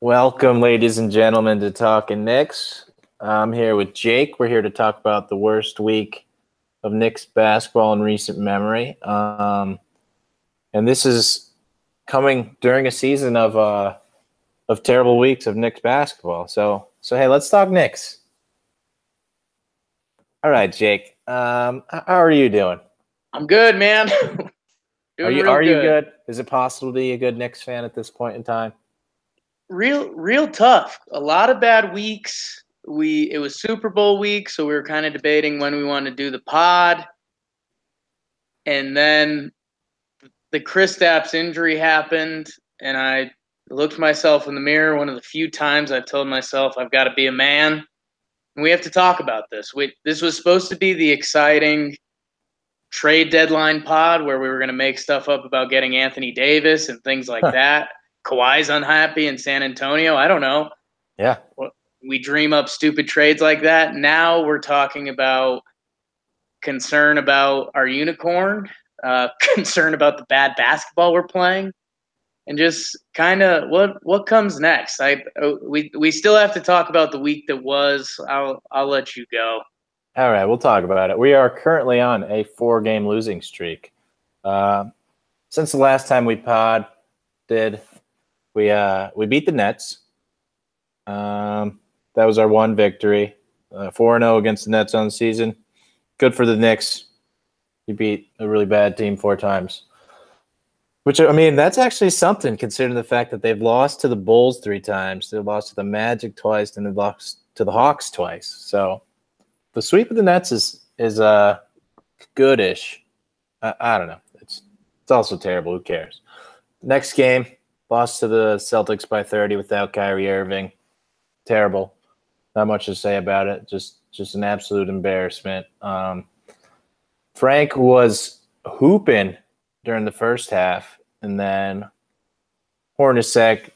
Welcome, ladies and gentlemen, to Talkin Knicks. I'm here with Jake. We're here to talk about the worst week of Knicks basketball in recent memory. And this is coming during a season of terrible weeks of Knicks basketball. So hey, let's talk Knicks. All right, Jake. How are you doing? I'm good, man. Are Doing you real are you good. good? Is it possible to be a good Knicks fan at this point in time? Real tough. A lot of bad weeks. It was Super Bowl week, so we were kind of debating when we wanted to do the pod. And then the Kristaps injury happened, and I looked myself in the mirror. One of the few times I've told myself I've got to be a man. And we have to talk about this. This was supposed to be the exciting trade deadline pod where we were going to make stuff up about getting Anthony Davis and things like that. Kawhi's unhappy in San Antonio. I don't know. Yeah. We dream up stupid trades like that. Now we're talking about concern about our unicorn, concern about the bad basketball we're playing, and just kind of what comes next. We still have to talk about the week that was. I'll let you go. All right, we'll talk about it. We are currently on a 4-game losing streak. Since the last time we did we beat the Nets. That was our one victory. 4-0 against the Nets on the season. Good for the Knicks. You beat a really bad team 4 times. Which, I mean, that's actually something considering the fact that they've lost to the Bulls 3 times. They've lost to the Magic twice, and they've lost to the Hawks twice. So the sweep of the Nets is goodish. I don't know. It's also terrible. Who cares? Next game, lost to the Celtics by 30 without Kyrie Irving. Terrible. Not much to say about it. Just an absolute embarrassment. Frank was hooping during the first half, and then Hornacek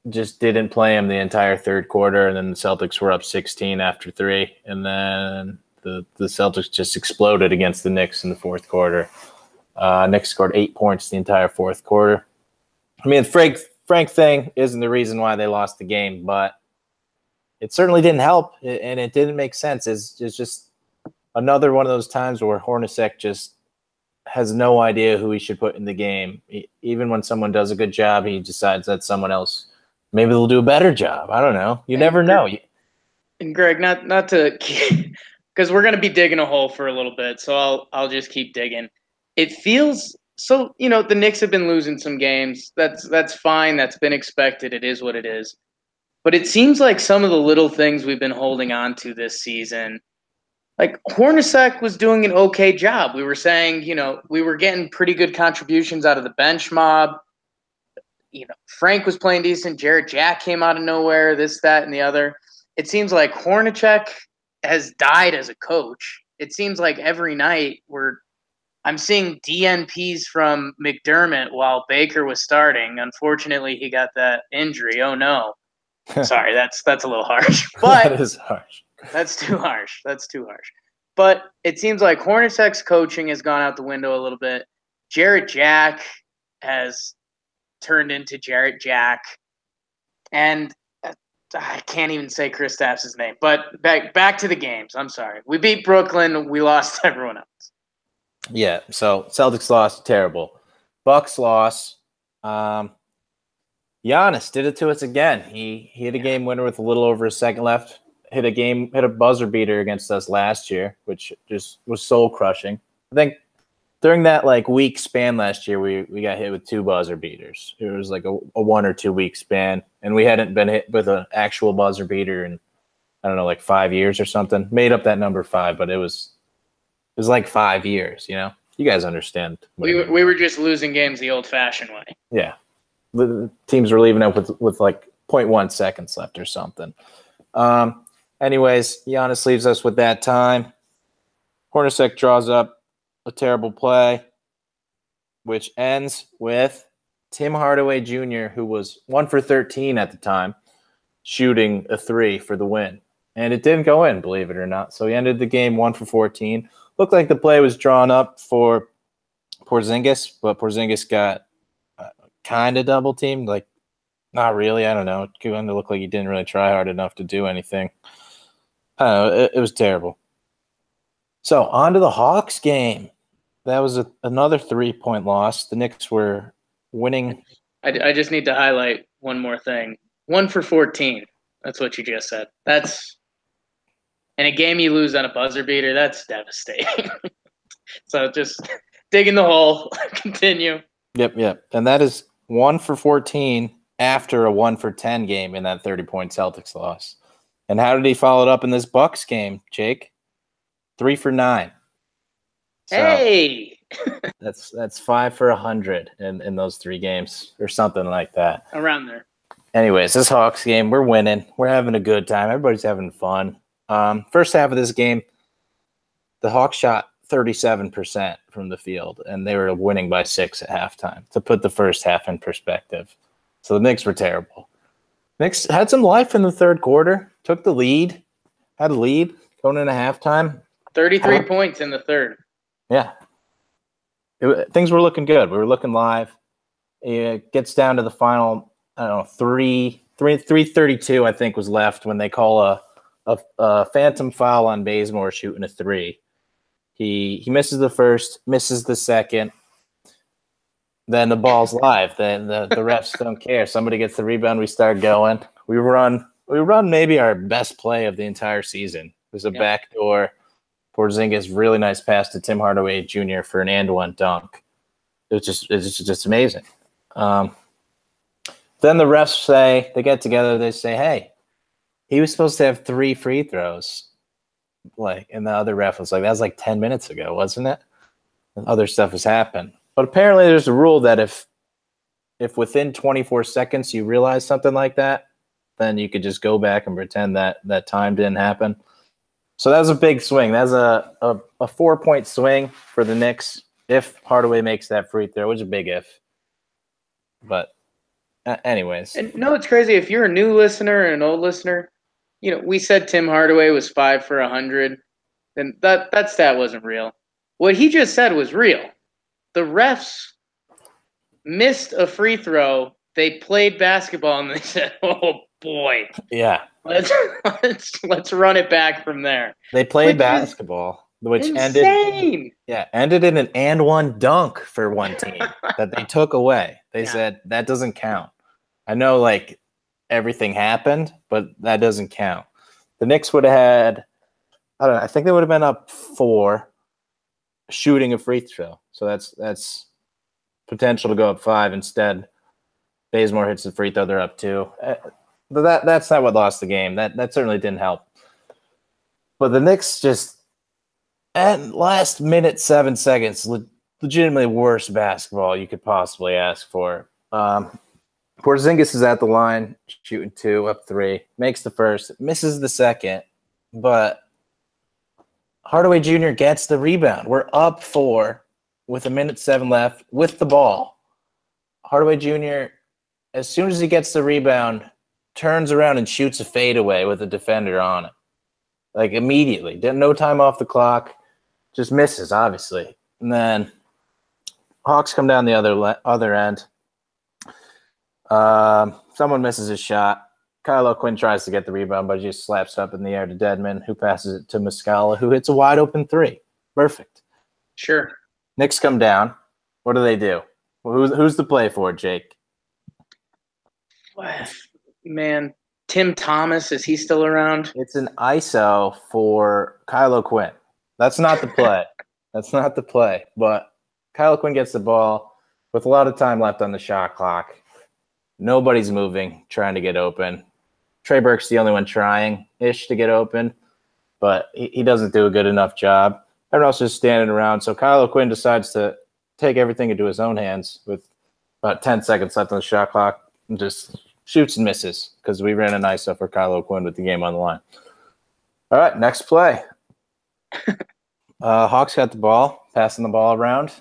just didn't play him the entire third quarter, and then the Celtics were up 16 after 3, and then the Celtics just exploded against the Knicks in the fourth quarter. Knicks scored 8 points the entire fourth quarter. I mean, Frank thing isn't the reason why they lost the game, but it certainly didn't help, and it didn't make sense. It's just another one of those times where Hornacek just has no idea who he should put in the game. Even when someone does a good job, he decides that someone else maybe they'll do a better job. I don't know. You never know. And Greg, not to, because we're going to be digging a hole for a little bit, so I'll just keep digging. It feels so. The Knicks have been losing some games. That's fine. That's been expected. It is what it is. But it seems like some of the little things we've been holding on to this season, like Hornacek was doing an okay job. We were saying, we were getting pretty good contributions out of the bench mob. Frank was playing decent. Jarrett Jack came out of nowhere, this, that, and the other. It seems like Hornacek has died as a coach. It seems like every night I'm seeing DNPs from McDermott while Baker was starting. Unfortunately, he got that injury. Oh, no. Sorry, that's a little harsh. But that is harsh. That's too harsh. But it seems like Hornacek's coaching has gone out the window a little bit. Jarrett Jack has turned into Jarrett Jack. And I can't even say Kristaps' name. But back to the games. I'm sorry. We beat Brooklyn. We lost everyone else. Yeah, so Celtics lost. Terrible. Bucks lost. Giannis did it to us again. He hit a game winner with a little over a second left. Hit a buzzer beater against us last year, which just was soul crushing. I think during that week span last year, we got hit with 2 buzzer beaters. It was like a 1 or 2 week span, and we hadn't been hit with an actual buzzer beater in 5 years or something. Made up that number 5, but it was like 5 years. You guys understand. We were just losing games the old-fashioned way. Yeah. The teams were leaving up with 0.1 seconds left or something. Anyways, Giannis leaves us with that time. Hornacek draws up a terrible play, which ends with Tim Hardaway Jr., who was 1 for 13 at the time, shooting a 3 for the win. And it didn't go in, believe it or not. So he ended the game 1 for 14. Looked like the play was drawn up for Porzingis, but Porzingis got kind of double teamed. Not really. I don't know. It kind of looked like he didn't really try hard enough to do anything. I don't know. It was terrible. So on to the Hawks game. That was another 3-point loss. The Knicks were winning. I just need to highlight one more thing. 1 for 14. That's what you just said. That's in a game you lose on a buzzer beater. That's devastating. So just dig in the hole. Continue. Yep. And that is 1 for 14 after a 1 for 10 game in that 30-point Celtics loss. And how did he follow it up in this Bucks game, Jake? 3 for 9. So hey, that's 5 for 100 in those 3 games or something like that. Around there. Anyways, this Hawks game, we're winning. We're having a good time. Everybody's having fun. First half of this game, the Hawks shot 37% from the field, and they were winning by 6 at halftime, to put the first half in perspective. So the Knicks were terrible. Knicks had some life in the third quarter, took the lead, had a lead going into halftime. 33 points in the third. Yeah. Things were looking good. We were looking live. It gets down to the final, I don't know, 3:32, I think, was left when they call a phantom foul on Bazemore shooting a 3. He misses the first, misses the second. Then the ball's live. Then the refs don't care. Somebody gets the rebound. We start going. We run maybe our best play of the entire season. It was a backdoor Porzingis really nice pass to Tim Hardaway Jr. for an and-one dunk. It's just amazing. Then the refs say, they get together, they say, hey, he was supposed to have 3 free throws. And the other ref was like, that was like 10 minutes ago, wasn't it? And other stuff has happened. But apparently there's a rule that if within 24 seconds you realize something like that, then you could just go back and pretend that time didn't happen. So that was a big swing. That's a 4-point swing for the Knicks if Hardaway makes that free throw, which is a big if. But anyways. And no, it's crazy. If you're a new listener and an old listener, we said Tim Hardaway was 5 for 100. Then that stat wasn't real. What he just said was real. The refs missed a free throw. They played basketball and they said, "Oh boy, yeah, let's run it back from there." They played basketball, which ended in an and-one dunk for one team that they took away. They said that doesn't count. I know, everything happened, but that doesn't count. The Knicks would have had, I don't know, I think they would have been up 4 shooting a free throw. So that's potential to go up 5. Instead, Bazemore hits the free throw, they're up 2. But that's not what lost the game. That certainly didn't help. But the Knicks just, at last minute 7 seconds, legitimately worst basketball you could possibly ask for. Porzingis is at the line, shooting 2, up 3, makes the first, misses the second, but Hardaway Jr. gets the rebound. We're up 4 with 1:07 left with the ball. Hardaway Jr., as soon as he gets the rebound, turns around and shoots a fadeaway with a defender on it. Immediately. No time off the clock. Just misses, obviously. And then Hawks come down the other end. Someone misses his shot. Kyle Quinn tries to get the rebound, but he just slaps it up in the air to Dedmon, who passes it to Muscala, who hits a wide-open 3. Perfect. Sure. Knicks come down. What do? Who's the play for, Jake? Man, Tim Thomas, is he still around? It's an ISO for Kyle Quinn. That's not the play. That's not the play. But Kyle Quinn gets the ball with a lot of time left on the shot clock. Nobody's moving, trying to get open. Trey Burke's the only one trying-ish to get open, but he doesn't do a good enough job. Everyone else is standing around, so Kyle Quinn decides to take everything into his own hands with about 10 seconds left on the shot clock and just shoots and misses because we ran an ISO for Kyle Quinn with the game on the line. All right, next play. Hawks got the ball, passing the ball around.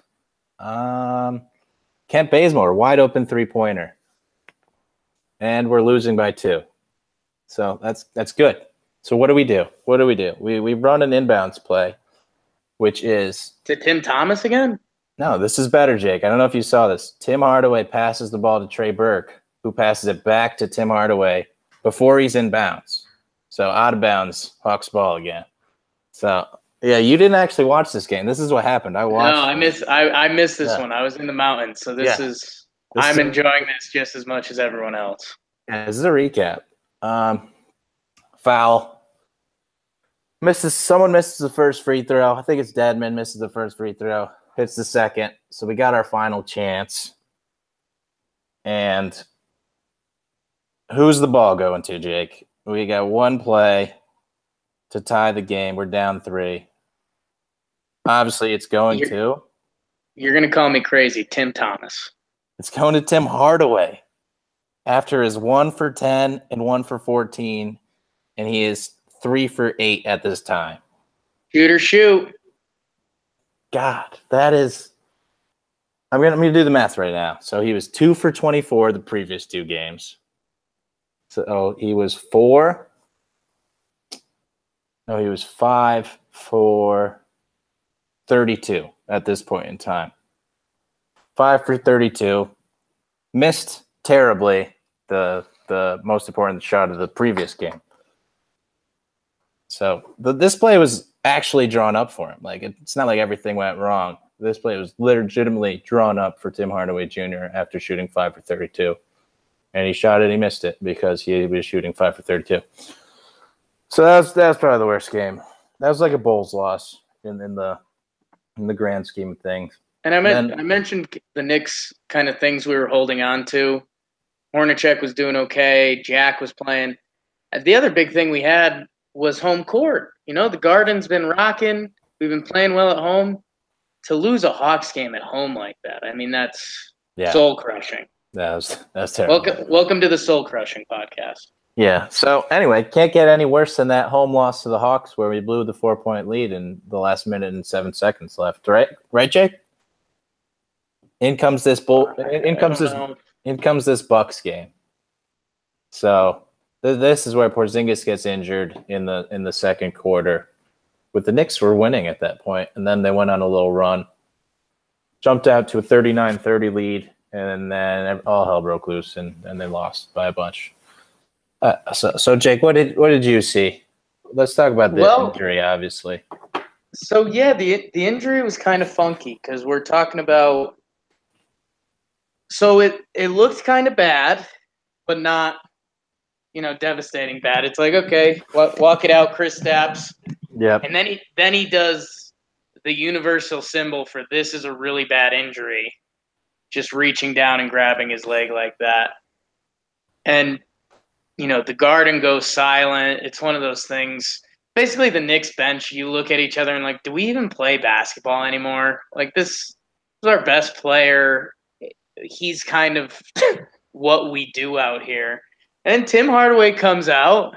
Kent Bazemore, wide open 3-pointer. And we're losing by 2. So that's good. So what do we do? We run an inbounds play, which is to Tim Thomas again? No, this is better, Jake. I don't know if you saw this. Tim Hardaway passes the ball to Trey Burke, who passes it back to Tim Hardaway before he's in bounds. So out of bounds, Hawks ball again. So yeah, you didn't actually watch this game. This is what happened. I watched. No, I missed this one. I was in the mountains, so I'm enjoying this just as much as everyone else. Yeah, this is a recap. Foul. Someone misses the first free throw. I think it's Deadman misses the first free throw. Hits the second. So we got our final chance. And who's the ball going to, Jake? We got one play to tie the game. We're down 3. Obviously, it's going to. You're going to call me crazy, Tim Thomas. It's going to Tim Hardaway after his 1 for 10 and 1 for 14, and he is 3 for 8 at this time. Shoot or shoot. God, that is. I'm gonna do the math right now. So he was 2 for 24 the previous 2 games. So he was 4. No, he was 5 for 32 at this point in time. 5 for 32. Missed terribly the most important shot of the previous game. So this play was actually drawn up for him. Like it's not like everything went wrong. This play was legitimately drawn up for Tim Hardaway Jr. after shooting 5 for 32. And he shot it, he missed it because he was shooting 5 for 32. So that's probably the worst game. That was like a Bulls loss in the grand scheme of things. And I mentioned the Knicks kind of things we were holding on to. Hornacek was doing okay. Jack was playing. The other big thing we had was home court. You know, the Garden's been rocking. We've been playing well at home. To lose a Hawks game at home like that, I mean, that's soul-crushing. That's terrible. Welcome to the soul-crushing podcast. Yeah, so anyway, can't get any worse than that home loss to the Hawks where we blew the 4-point lead in the last minute and 7 seconds left, right? Right, Jake? In comes this Bucks game. So this is where Porzingis gets injured in the second quarter. With the Knicks were winning at that point, and then they went on a little run, jumped out to a 39-30 lead, and then all hell broke loose, and they lost by a bunch. So Jake, what did you see? Let's talk about the injury, obviously. So yeah, the injury was kind of funky because we're talking about. So it looked kind of bad, but not, devastating bad. It's like, okay, walk it out, Kristaps. Yep. And then he does the universal symbol for this is a really bad injury, just reaching down and grabbing his leg like that. And, the Garden goes silent. It's one of those things. Basically, the Knicks bench, you look at each other and like, do we even play basketball anymore? Like, this is our best player. He's kind of what we do out here. And Tim Hardaway comes out.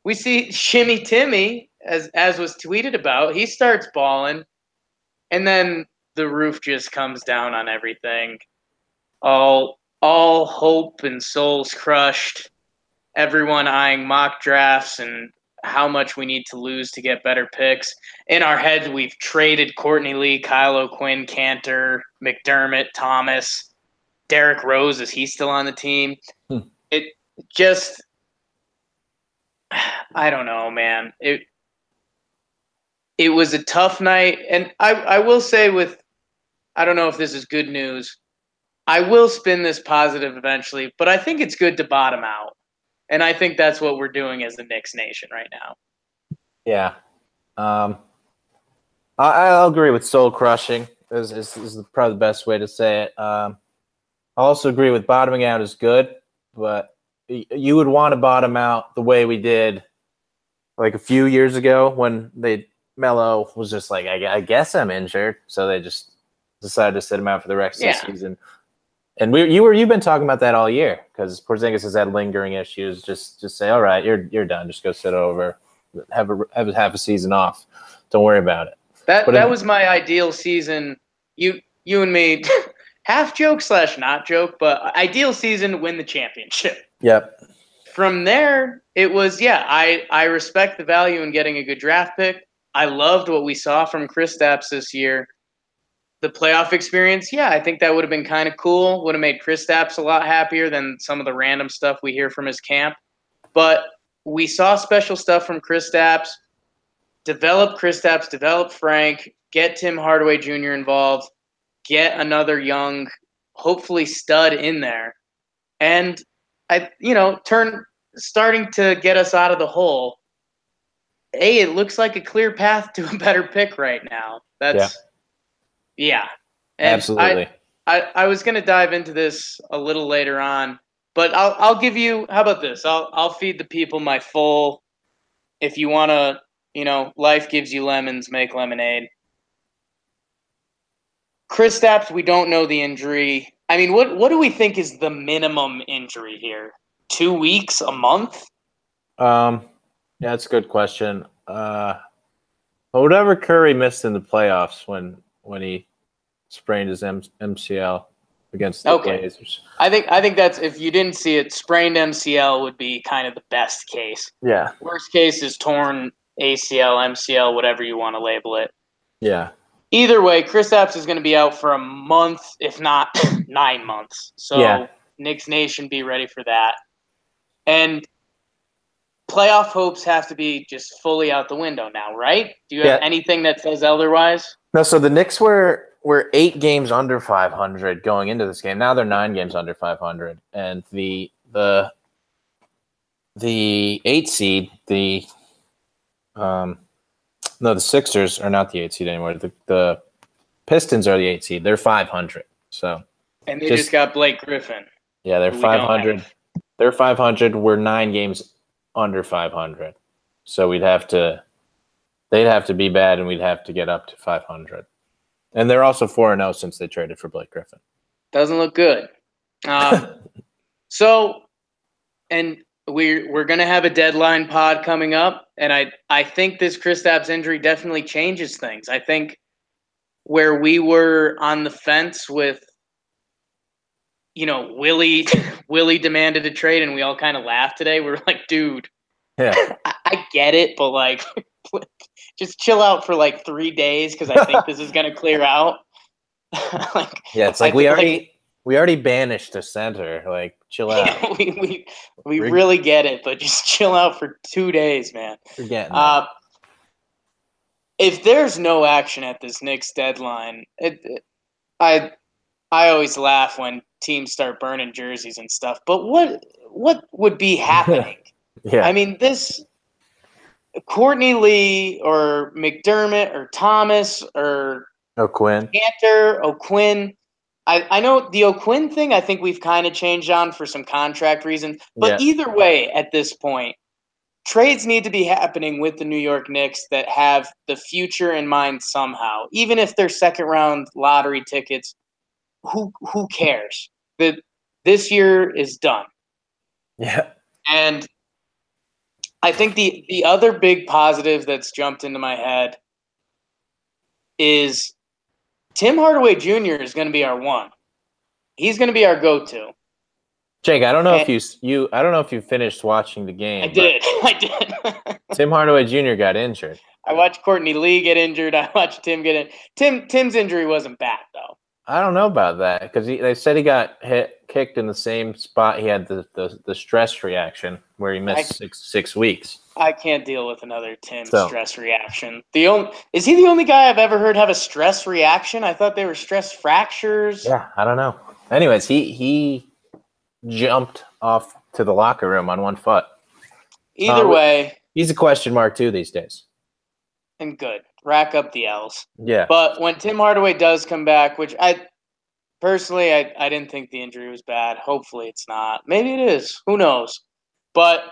We see Shimmy Timmy, as was tweeted about. He starts balling. And then the roof just comes down on everything. All hope and souls crushed. Everyone eyeing mock drafts and how much we need to lose to get better picks. In our heads, we've traded Courtney Lee, Kyle O'Quinn, Cantor, McDermott, Thomas. Derrick Rose, is he still on the team? It just, I don't know, man. It was a tough night. And I will say I don't know if this is good news. I will spin this positive eventually, but I think it's good to bottom out. And I think that's what we're doing as the Knicks Nation right now. Yeah. I'll agree with soul crushing is probably the best way to say it. I also agree with bottoming out is good, but you would want to bottom out the way we did like a few years ago when Melo was just like, I guess I'm injured. So they just decided to sit him out for the rest of the season. And you've been talking about that all year because Porzingis has had lingering issues. Just say, all right, you're done. Just go sit over, have a season off. Don't worry about it. That was my ideal season. You and me, half joke / not joke, but ideal season, win the championship. Yep. From there, it was I respect the value in getting a good draft pick. I loved what we saw from Kristaps this year. the playoff experience, yeah, I think that would have been kind of cool. Would have made Kristaps a lot happier than some of the random stuff we hear from his camp. But we saw special stuff from Kristaps. Develop Kristaps, develop Frank, get Tim Hardaway Jr. involved, get another young, hopefully stud in there, and starting to get us out of the hole. It looks like a clear path to a better pick right now. Yeah. And Absolutely. I was going to dive into this a little later on, but I'll give you. How about this? I'll feed the people my full. If you want to, life gives you lemons, make lemonade. Kristaps, we don't know the injury. I mean, what do we think is the minimum injury here? 2 weeks, a month? Yeah, that's a good question. Whatever Curry missed in the playoffs when he sprained his MCL against the Blazers. I think that's, if you didn't see it, sprained MCL would be kind of the best case. Yeah. Worst case is torn ACL, MCL, whatever you want to label it. Yeah. Either way, Kristaps is going to be out for a month, if not 9 months. So Knicks Nation, be ready for that. And playoff hopes have to be just fully out the window now, right? Do you have anything that says otherwise? No, so the Knicks were 8 games under 500 going into this game. Now they're 9 games under 500. And the 8 seed, the Sixers are not the 8 seed anymore. The Pistons are the 8 seed. They're 500. So, and they just got Blake Griffin. Yeah, they're 500. They're 500. We're 9 games under 500. So they'd have to be bad, and we'd have to get up to 500. And they're also 4-0 since they traded for Blake Griffin. Doesn't look good. So, and we're going to have a deadline pod coming up, and I think this Kristaps injury definitely changes things. I think where we were on the fence with, Willie demanded a trade, and we all kind of laughed today. We were like, dude, I get it, but like, just chill out for like 3 days because I think this is going to clear out. It's like we already banished a center. Like, chill out. we really get it, but just chill out for 2 days, man. You're getting that. If there's no action at this Knicks deadline, I always laugh when teams start burning jerseys and stuff. But what would be happening? I mean, this Courtney Lee or McDermott or Thomas or O'Quinn. Cantor, O'Quinn. I know the O'Quinn thing I think we've kind of changed on for some contract reasons. But either way, at this point, trades need to be happening with the New York Knicks that have the future in mind somehow. Even if they're second-round lottery tickets, who cares? This year is done. Yeah. And I think the other big positive that's jumped into my head is Tim Hardaway Jr. is going to be our one. He's going to be our go-to. Jake, I don't know if you finished watching the game. I did. Tim Hardaway Jr. got injured. I watched Courtney Lee get injured. I watched Tim get in. Tim's injury wasn't bad though. I don't know about that because they said he got kicked in the same spot. He had the stress reaction where he missed 6 weeks. I can't deal with another Tim stress reaction. Is he the only guy I've ever heard have a stress reaction? I thought they were stress fractures. Yeah, I don't know. Anyways, he jumped off to the locker room on one foot. Either way, he's a question mark too these days. And good. Rack up the L's. Yeah. But when Tim Hardaway does come back, which I didn't think the injury was bad. Hopefully it's not. Maybe it is. Who knows? But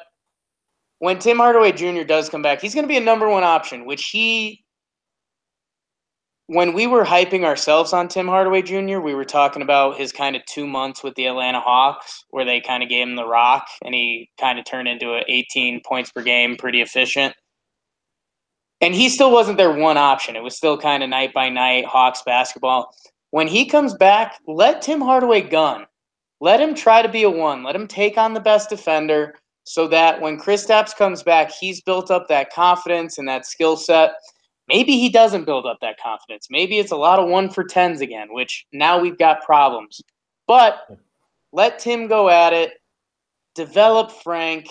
when Tim Hardaway Jr. does come back, he's going to be a number one option, which when we were hyping ourselves on Tim Hardaway Jr., we were talking about his kind of 2 months with the Atlanta Hawks where they kind of gave him the rock and he kind of turned into 18 points per game, pretty efficient. And he still wasn't their one option. It was still kind of night by night Hawks basketball. When he comes back, let Tim Hardaway gun. Let him try to be a one. Let him take on the best defender so that when Kristaps comes back, he's built up that confidence and that skill set. maybe he doesn't build up that confidence. Maybe it's a lot of 1-for-10s again, which now we've got problems. But let Tim go at it. Develop Frank.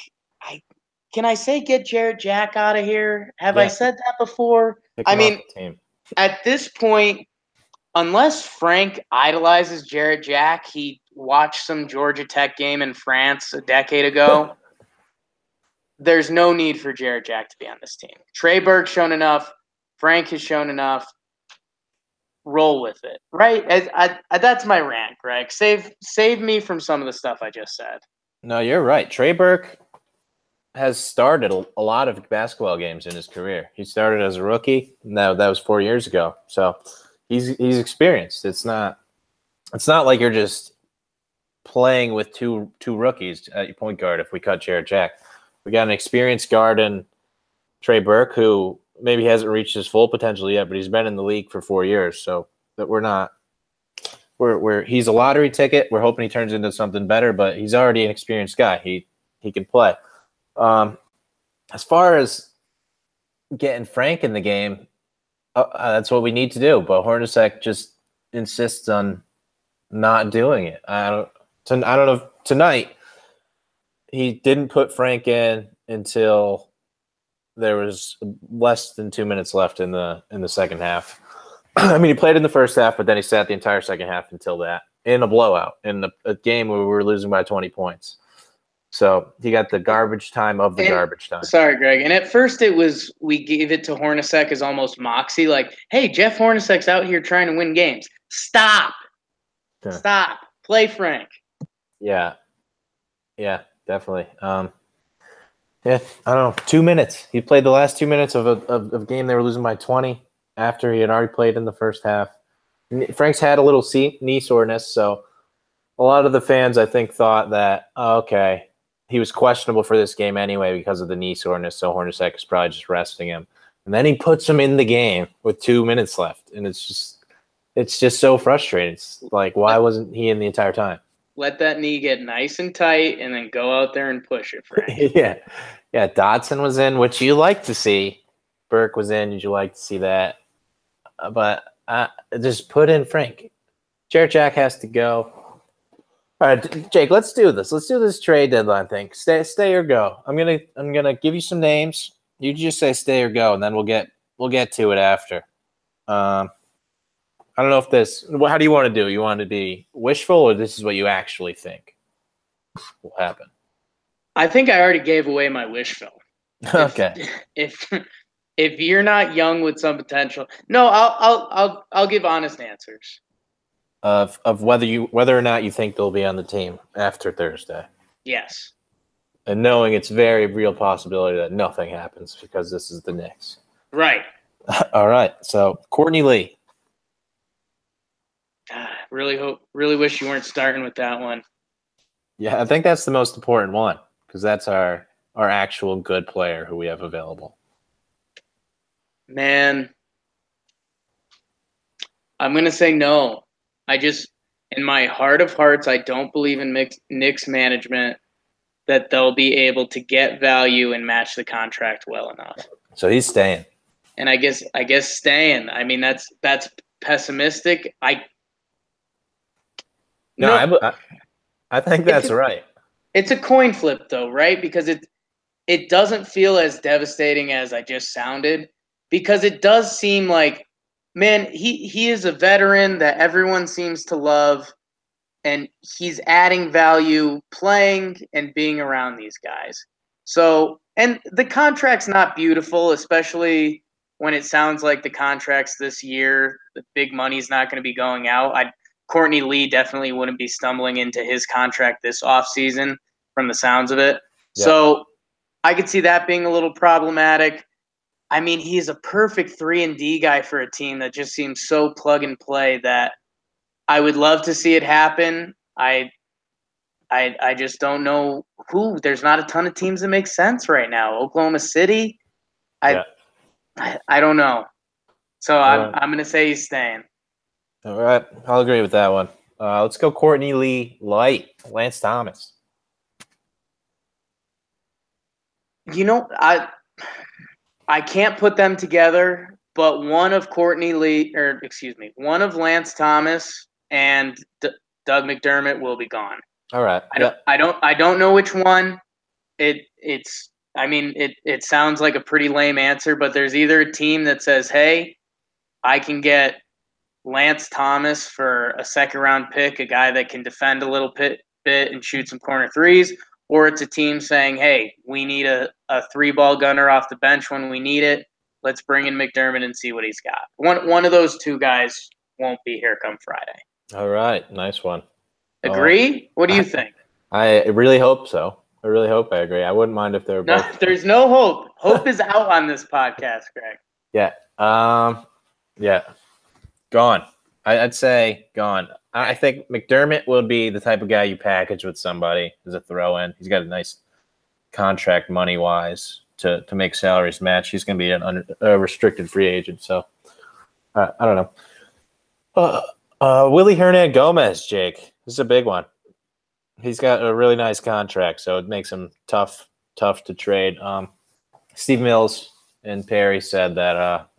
Can I say get Jarrett Jack out of here? Have I said that before? I mean, at this point, unless Frank idolizes Jarrett Jack, he watched some Georgia Tech game in France a decade ago. There's no need for Jarrett Jack to be on this team. Trey Burke's shown enough. Frank has shown enough. Roll with it, right? That's my rant, Greg. Save me from some of the stuff I just said. No, you're right. Trey Burke has started a lot of basketball games in his career. He started as a rookie. Now that was 4 years ago. So he's experienced. It's not like you're just playing with two rookies at your point guard. If we cut Jarrett Jack, we got an experienced guard in Trey Burke who maybe hasn't reached his full potential yet, but he's been in the league for 4 years. So that he's a lottery ticket. We're hoping he turns into something better, but he's already an experienced guy. He can play. As far as getting Frank in the game, that's what we need to do. But Hornacek just insists on not doing it. I don't know if tonight he didn't put Frank in until there was less than 2 minutes left in the second half. I mean, he played in the first half, but then he sat the entire second half until that in a blowout in a game where we were losing by 20 points. So he got the garbage time of the garbage time. Sorry, Greg. And at first it was we gave it to Hornacek as almost moxie, like, hey, Jeff Hornacek's out here trying to win games. Stop. Yeah. Stop. Play Frank. Yeah. Yeah, definitely. Yeah, I don't know. 2 minutes. He played the last 2 minutes of a game they were losing by 20 after he had already played in the first half. Frank's had a little knee soreness, so a lot of the fans, I think, thought that, okay, he was questionable for this game anyway because of the knee soreness, so Hornacek is probably just resting him. And then he puts him in the game with 2 minutes left, and it's just so frustrating. It's like, why wasn't he in the entire time? Let that knee get nice and tight, and then go out there and push it, Frank. Yeah. Dotson was in, which you like to see. Burke was in, you like to see that. But just put in Frank. Jarrett Jack has to go. All right, Jake, let's do this. Let's do this trade deadline thing. Stay or go. I'm gonna give you some names. You just say stay or go, and then we'll get to it after. I don't know if this. How do you want to do? You want to be wishful, or this is what you actually think will happen? I think I already gave away my wishful. Okay. If you're not young with some potential, no, I'll give honest answers. Of whether or not you think they'll be on the team after Thursday. Yes. And knowing it's very real possibility that nothing happens because this is the Knicks. Right. All right. So Courtney Lee. Really wish you weren't starting with that one. Yeah, I think that's the most important one because that's our actual good player who we have available. Man, I'm going to say no. In my heart of hearts, I don't believe in Knicks management that they'll be able to get value and match the contract well enough. So he's staying. And I guess staying. I mean, that's pessimistic. I think that's right. It's a coin flip, though, right? Because it doesn't feel as devastating as I just sounded. Because it does seem like, man, he is a veteran that everyone seems to love, and he's adding value playing and being around these guys. So, and the contract's not beautiful, especially when it sounds like the contracts this year, the big money's not going to be going out. Courtney Lee definitely wouldn't be stumbling into his contract this offseason from the sounds of it. Yeah. So I could see that being a little problematic. I mean, he's a perfect 3-and-D guy for a team that just seems so plug and play that I would love to see it happen. I just don't know who. There's not a ton of teams that make sense right now. Oklahoma City, I don't know. So I'm going to say he's staying. All right, I'll agree with that one. Let's go Courtney Lee light, Lance Thomas. You know, I can't put them together, but one of one of Lance Thomas and Doug McDermott will be gone. All right. I don't know which one. It sounds like a pretty lame answer, but there's either a team that says, "Hey, I can get Lance Thomas for a second round pick, a guy that can defend a little bit and shoot some corner threes," or it's a team saying, "Hey, we need a 3-ball gunner off the bench when we need it. Let's bring in McDermott and see what he's got." One of those two guys won't be here come Friday. All right. Nice one. Agree? What do you think? I really hope so. I really hope I agree. I wouldn't mind if they were both. No, there's no hope. Hope is out on this podcast, Greg. Yeah. Yeah. Gone. I'd say gone. I think McDermott will be the type of guy you package with somebody as a throw-in. He's got a nice contract money-wise to make salaries match. He's going to be a restricted free agent. So, I don't know. Willie Hernan-Gomez, Jake. This is a big one. He's got a really nice contract, so it makes him tough to trade. Steve Mills and Perry said that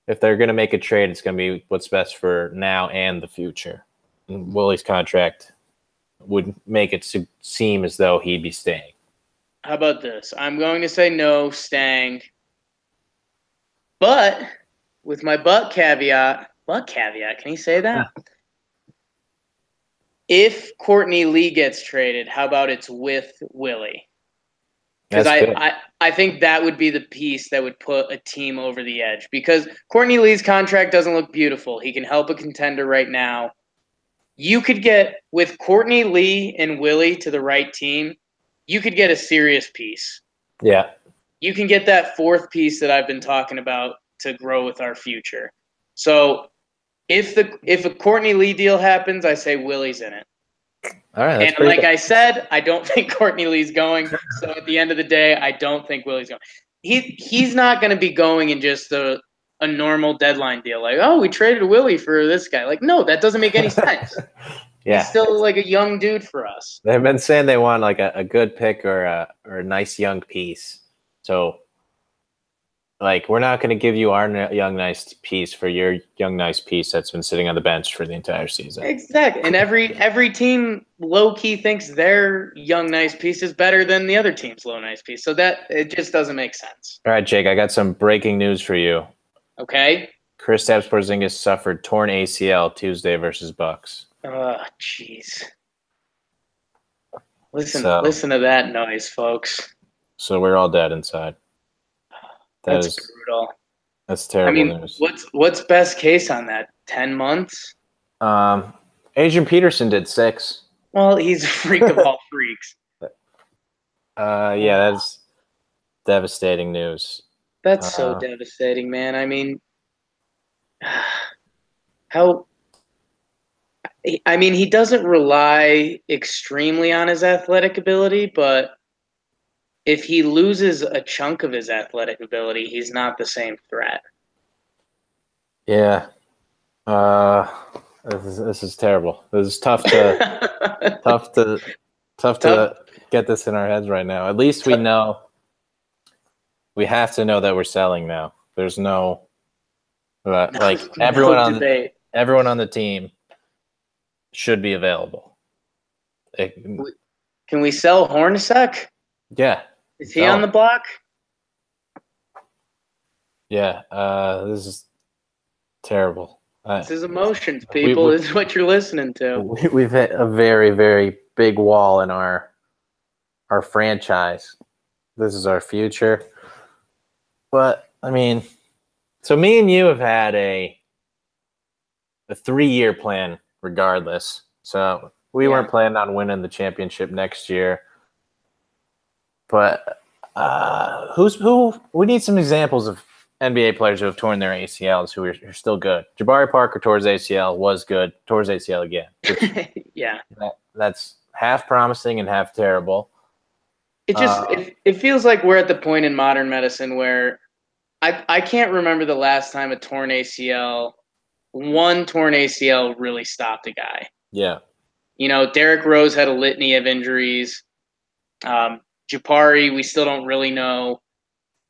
if they're going to make a trade, it's going to be what's best for now and the future. And Willie's contract would make it seem as though he'd be staying. How about this? I'm going to say no, staying. But with my but caveat, can you say that? Yeah. If Courtney Lee gets traded, how about it's with Willie? Because I think that would be the piece that would put a team over the edge. Because Courtney Lee's contract doesn't look beautiful. He can help a contender right now. You could get, with Courtney Lee and Willie to the right team, you could get a serious piece. Yeah. You can get that fourth piece that I've been talking about to grow with our future. So if a Courtney Lee deal happens, I say Willie's in it. All right. And like I said, I don't think Courtney Lee's going. So at the end of the day, I don't think Willie's going. He's not going to be going in just a normal deadline deal. Like, oh, we traded Willie for this guy. Like, no, that doesn't make any sense. Yeah. He's still like a young dude for us. They've been saying they want like a good pick or a nice young piece. So, like, we're not going to give you our young nice piece for your young nice piece that's been sitting on the bench for the entire season. Exactly. And every team low-key thinks their young nice piece is better than the other team's low nice piece. So that it just doesn't make sense. All right, Jake, I got some breaking news for you. Okay. Kristaps Porzingis suffered torn ACL Tuesday versus Bucks. Oh, jeez. Listen to that noise, folks. So we're all dead inside. That's brutal. That's terrible news. What's best case on that? 10 months? Adrian Peterson did 6. Well, he's a freak of all freaks. Yeah, that's devastating news. That's so devastating, man. I mean, he doesn't rely extremely on his athletic ability, but if he loses a chunk of his athletic ability, he's not the same threat. Yeah. This is terrible. This is tough to get this in our heads right now. At least we know. We have to know that we're selling now. There's no everyone on the team should be available. Can we sell Hornacek? Yeah. Is he on the block? Yeah. This is terrible. This is emotions, people. This is what you're listening to. We've hit a very, very big wall in our franchise. This is our future. But, I mean, so me and you have had a 3-year plan regardless. So we weren't planning on winning the championship next year. But we need some examples of NBA players who have torn their ACLs who are still good. Jabari Parker tore his ACL, was good, tore his ACL again. Yeah. That's half promising and half terrible. It feels like we're at the point in modern medicine where I can't remember the last time one torn ACL really stopped a guy. Yeah. Derrick Rose had a litany of injuries. Jabari, we still don't really know.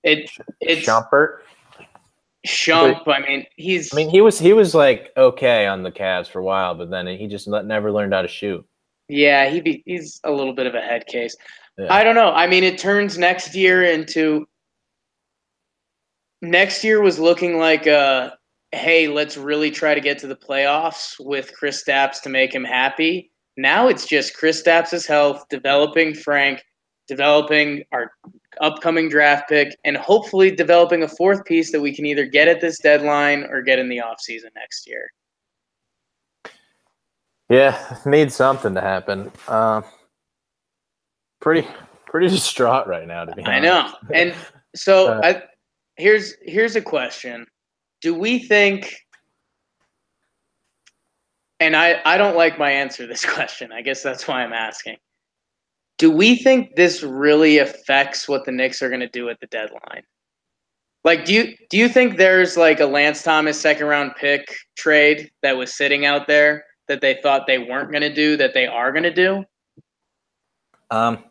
Shumpert. Shump, I mean, he was like okay on the Cavs for a while, but then he just never learned how to shoot. yeah, he's a little bit of a head case. Yeah. I don't know. I mean, it turns next year was looking like hey, let's really try to get to the playoffs with Chris Stapps to make him happy. Now it's just Chris Stapps' health, developing Frank, developing our upcoming draft pick, and hopefully developing a fourth piece that we can either get at this deadline or get in the offseason next year. Yeah, need something to happen. Pretty distraught right now, to be I honest. know. And so Uh, here's a question. Do we think, and I don't like my answer to this question. I guess that's why I'm asking. Do we think this really affects what the Knicks are going to do at the deadline? Like, do you think there's like a Lance Thomas second round pick trade that was sitting out there that they thought they weren't going to do that they are going to do? um,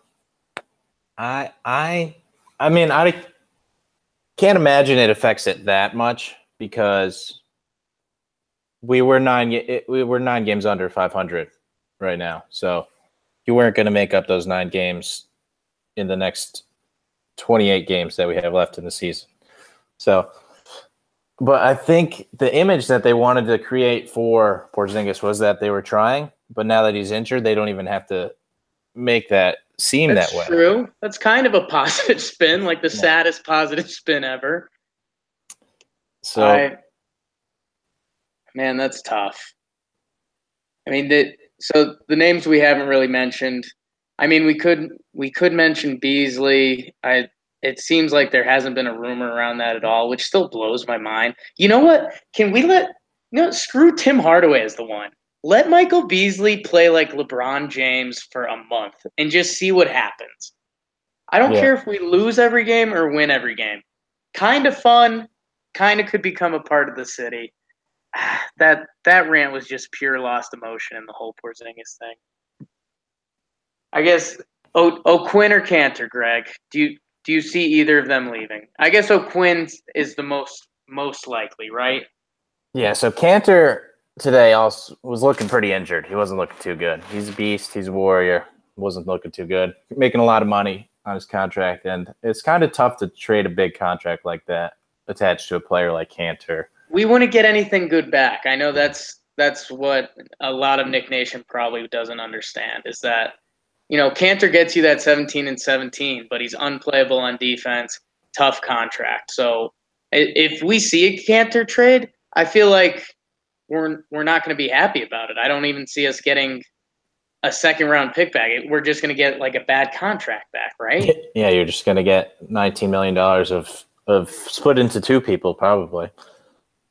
I mean, I can't imagine it affects it that much because we were 9 games under 500 right now, so you weren't going to make up those 9 games in the next 28 games that we have left in the season. So, but I think the image that they wanted to create for Porzingis was that they were trying, but now that he's injured, they don't even have to make that seem That's that way. true. That's kind of a positive spin, like the Yeah. saddest positive spin ever. So, Man, that's tough. I mean, so the names we haven't really mentioned. I mean, we could mention Beasley. It seems like there hasn't been a rumor around that at all, which still blows my mind. You know what? Can we screw Tim Hardaway as the one. Let Michael Beasley play like LeBron James for a month and just see what happens. I don't yeah. care if we lose every game or win every game. Kind of fun, kind of could become a part of the city. That rant was just pure lost emotion in the whole Porzingis thing. I guess O'Quinn or Cantor, Greg. Do you see either of them leaving? I guess O'Quinn is the most likely, right? Yeah, so Cantor today also was looking pretty injured. He wasn't looking too good. He's a beast. He's a warrior. Wasn't looking too good. Making a lot of money on his contract, and it's kind of tough to trade a big contract like that attached to a player like Cantor. We wouldn't get anything good back. I know that's what a lot of Nick Nation probably doesn't understand is that Cantor gets you that 17 and 17, but he's unplayable on defense. Tough contract. So if we see a Cantor trade, I feel like we're not going to be happy about it. I don't even see us getting a second round pick back. We're just going to get like a bad contract back, right? Yeah, you're just going to get $19 million of split into two people, probably,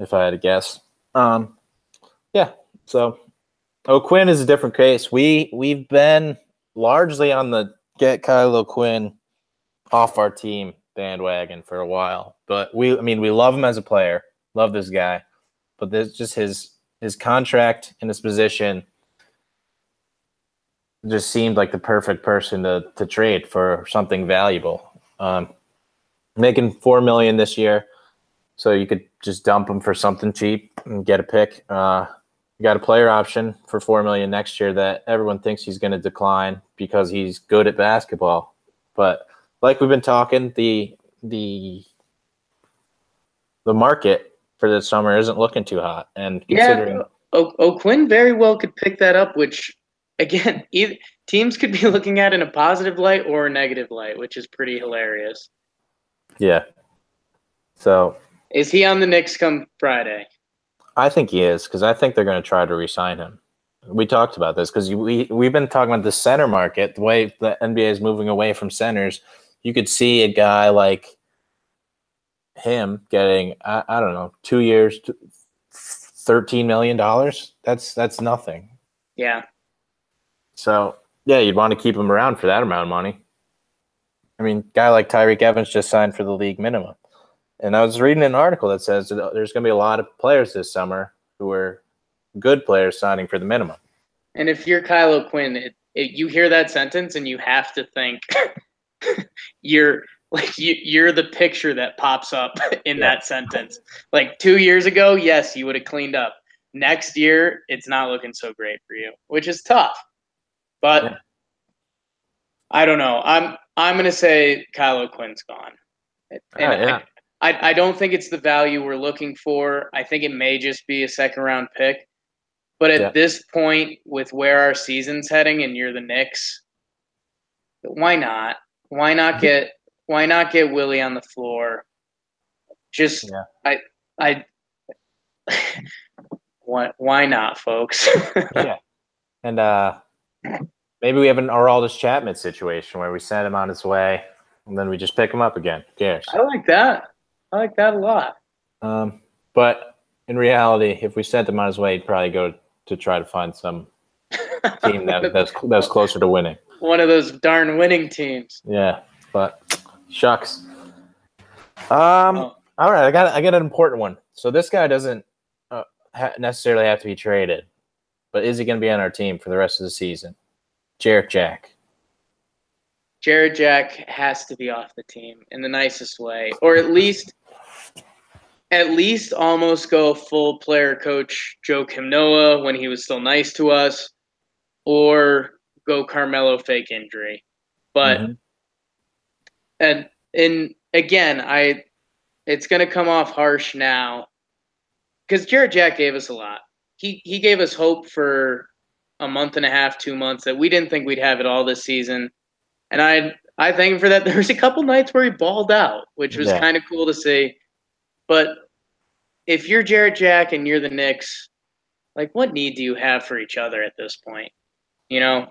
if I had to guess. Yeah, so O'Quinn is a different case. We've been largely on the get Kyle O'Quinn off our team bandwagon for a while, but we love him as a player, love this guy, but there's just his contract and his position just seemed like the perfect person to trade for something valuable. Making $4 million this year, so you could just dump him for something cheap and get a pick. You got a player option for $4 million next year that everyone thinks he's going to decline because he's good at basketball. But like we've been talking, the market for this summer isn't looking too hot. And considering O'Quinn very well could pick that up, which again, teams could be looking at in a positive light or a negative light, which is pretty hilarious. Yeah. So is he on the Knicks come Friday? I think he is because I think they're going to try to re-sign him. We talked about this because we've been talking about the center market, the way the NBA is moving away from centers. You could see a guy like him getting, I don't know, 2 years, $13 million. That's nothing. Yeah. So, yeah, you'd want to keep him around for that amount of money. I mean, guy like Tyreek Evans just signed for the league minimum. And I was reading an article that says that there's going to be a lot of players this summer who are good players signing for the minimum. And if you're Kyle O'Quinn, you hear that sentence and you have to think you're like you're the picture that pops up in that sentence. Like 2 years ago, yes, you would have cleaned up. Next year, it's not looking so great for you, which is tough. But I don't know. I'm gonna say Kyle O'Quinn's gone, and I don't think it's the value we're looking for. I think it may just be a second round pick. But at this point, with where our season's heading, and you're the Knicks, why not? Why not get Willie on the floor? Just I why not, folks? Yeah. And maybe we have an Aroldis Chapman situation where we send him on his way and then we just pick him up again. Who cares? I like that. I like that a lot. But in reality, if we sent him on his way, he'd probably go to try to find some team that's closer to winning. One of those darn winning teams. Yeah, but shucks. All right, I got an important one. So this guy doesn't necessarily have to be traded, but is he going to be on our team for the rest of the season? Jarrett Jack. Jarrett Jack has to be off the team in the nicest way, or at least almost go full player coach Joe Noah when he was still nice to us, or go Carmelo fake injury. But and again, it's going to come off harsh now because Jarrett Jack gave us a lot. He gave us hope for a month and a half, 2 months that we didn't think we'd have it all this season. And I thank him for that. There was a couple nights where he balled out, which was kind of cool to see. But if you're Jarrett Jack and you're the Knicks, like, what need do you have for each other at this point? You know,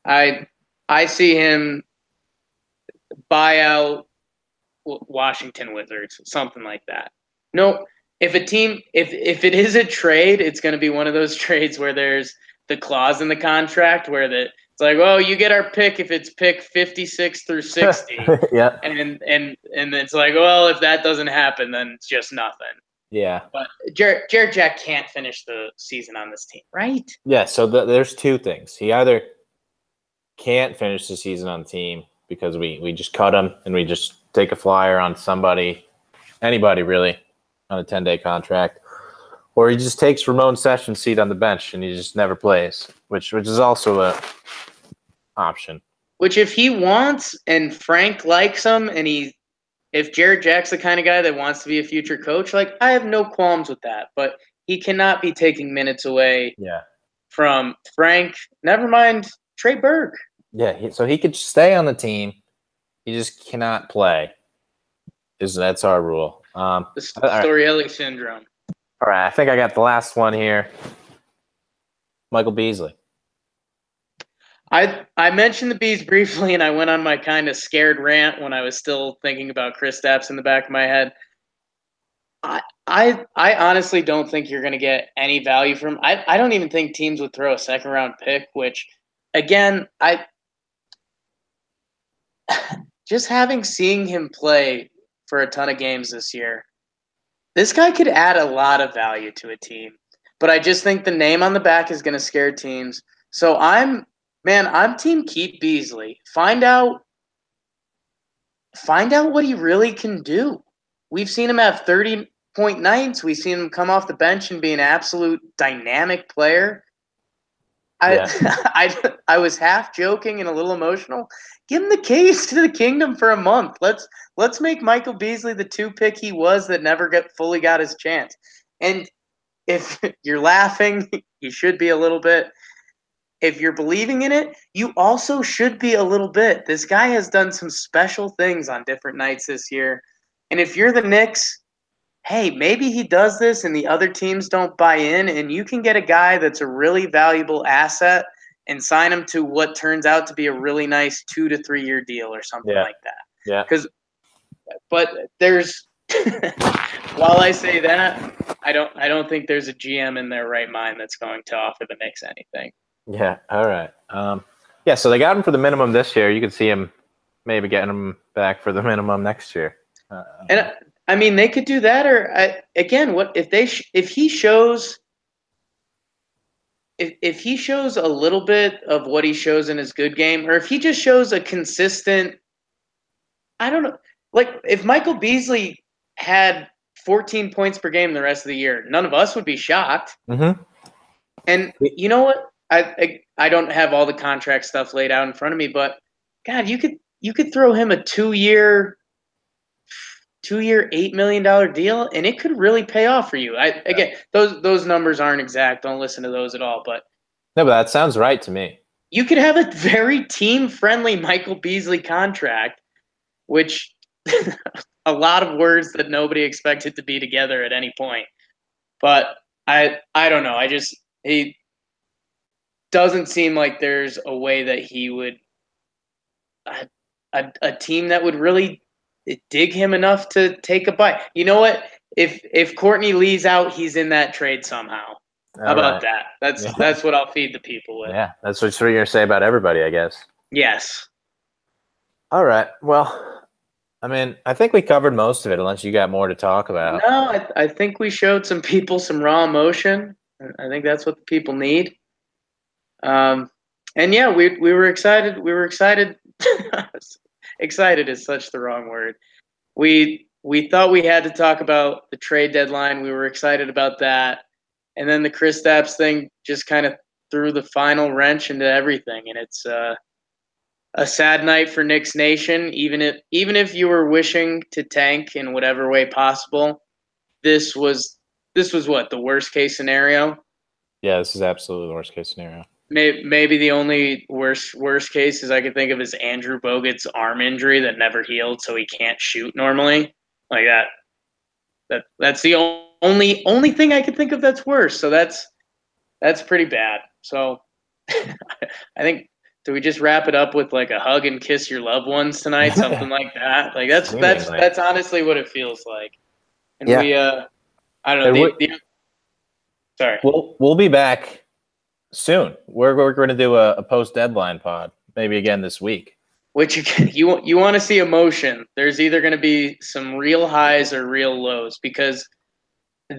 I see him buy out Washington Wizards, something like that. No, if it is a trade, it's going to be one of those trades where there's the clause in the contract where it's like, oh, you get our pick if it's pick 56 through 60. Yeah. And it's like, well, if that doesn't happen, then it's just nothing. Yeah. But Jarrett Jack can't finish the season on this team, right? Yeah, so there's two things. He either can't finish the season on the team because we just cut him and we just take a flyer on anybody really, on a 10-day contract, or he just takes Ramon Sessions' seat on the bench and he just never plays, which is also a option. Which if he wants and Frank likes him and if Jarrett Jack's the kind of guy that wants to be a future coach, like, I have no qualms with that. But he cannot be taking minutes away from Frank, never mind Trey Burke. Yeah, so he could stay on the team. He just cannot play. That's our rule. The Storielli syndrome. All right, I think I got the last one here. Michael Beasley. I mentioned the Bees briefly, and I went on my kind of scared rant when I was still thinking about Kristaps in the back of my head. I honestly don't think you're going to get any value from him. I don't even think teams would throw a second-round pick, which, again, just seeing him play for a ton of games this year, this guy could add a lot of value to a team. But I just think the name on the back is going to scare teams. So I'm team keep Beasley. Find out what he really can do. We've seen him have 30-point nights. We've seen him come off the bench and be an absolute dynamic player. I was half joking and a little emotional. Give him the keys to the kingdom for a month. Let's make Michael Beasley the 2 pick he was that never fully got his chance. And if you're laughing, you should be a little bit. If you're believing in it, you also should be a little bit. This guy has done some special things on different nights this year. And if you're the Knicks, hey, maybe he does this and the other teams don't buy in, and you can get a guy that's a really valuable asset and sign him to what turns out to be a really nice 2 to 3 year deal or something like that. Yeah. But there's while I say that, I don't think there's a GM in their right mind that's going to offer the Knicks anything. Yeah. All right. So they got him for the minimum this year. You could see him maybe getting him back for the minimum next year. And I mean, they could do that, or again, what if he shows a little bit of what he shows in his good game, or if he just shows a consistent I don't know. Like, if Michael Beasley had 14 points per game the rest of the year, none of us would be shocked. Mm-hmm. And you know what? I don't have all the contract stuff laid out in front of me, but God, you could throw him a 2-year $8 million deal, and it could really pay off for you. Again, those numbers aren't exact. Don't listen to those at all. But No, but that sounds right to me. you could have a very team-friendly Michael Beasley contract, which a lot of words that nobody expected to be together at any point. But I don't know. He doesn't seem like there's a way that he would a team that would really dig him enough to take a bite. You know what? If Courtney Lee's out, he's in that trade somehow. How about that? That's what I'll feed the people with. Yeah, that's what you're gonna say about everybody, I guess. Yes. All right. Well, I mean, I think we covered most of it, unless you got more to talk about. No, I think we showed some people some raw emotion. I think that's what the people need. And yeah, we were excited. We were excited. Excited is such the wrong word. We thought we had to talk about the trade deadline. We were excited about that, and then the Kristaps thing just kind of threw the final wrench into everything. And it's a sad night for Knicks Nation. Even if you were wishing to tank in whatever way possible, this was what, the worst case scenario. Yeah, this is absolutely the worst case scenario. Maybe the only worst cases I could think of is Andrew Bogut's arm injury that never healed, so he can't shoot normally. Like that. That's the only thing I could think of that's worse. So that's pretty bad. So I think, do we just wrap it up with like a hug and kiss your loved ones tonight, something like that? Like that's honestly what it feels like. And we I don't know. Sorry. We'll be back soon. We're going to do a post deadline pod, maybe again this week. Which you want to see emotion. There's either going to be some real highs or real lows, because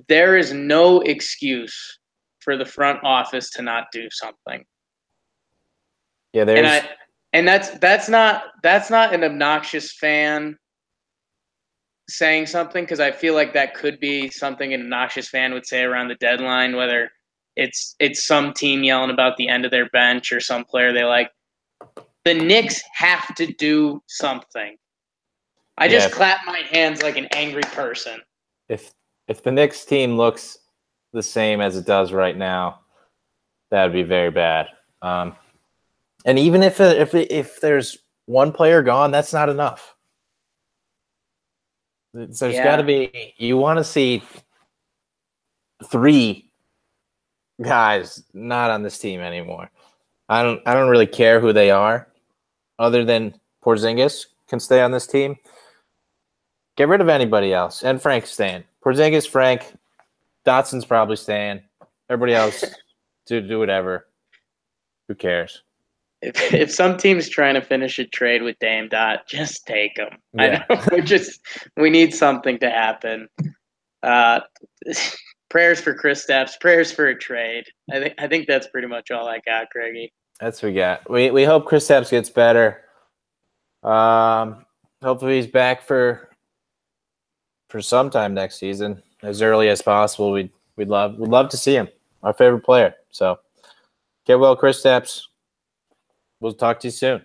there is no excuse for the front office to not do something. Yeah, and that's not an obnoxious fan saying something, because I feel like that could be something an obnoxious fan would say around the deadline, whether it's some team yelling about the end of their bench or some player they like. The Knicks have to do something. I just clap my hands like an angry person. If the Knicks team looks the same as it does right now, that would be very bad. And even if there's one player gone, that's not enough. There's got to be. You want to see 3 guys not on this team anymore. I don't really care who they are, other than Porzingis can stay on this team. Get rid of anybody else, and Frank's staying. Porzingis, Frank, Dotson's probably staying. Everybody else, do whatever. Who cares? If some team's trying to finish a trade with Dame Dot, just take him. Yeah. I know we need something to happen. Prayers for Kristaps, prayers for a trade. I think that's pretty much all I got, Greggy. That's what we got. We hope Kristaps gets better. Hopefully he's back for sometime next season, as early as possible. We'd love to see him. Our favorite player. So get well, Kristaps. We'll talk to you soon.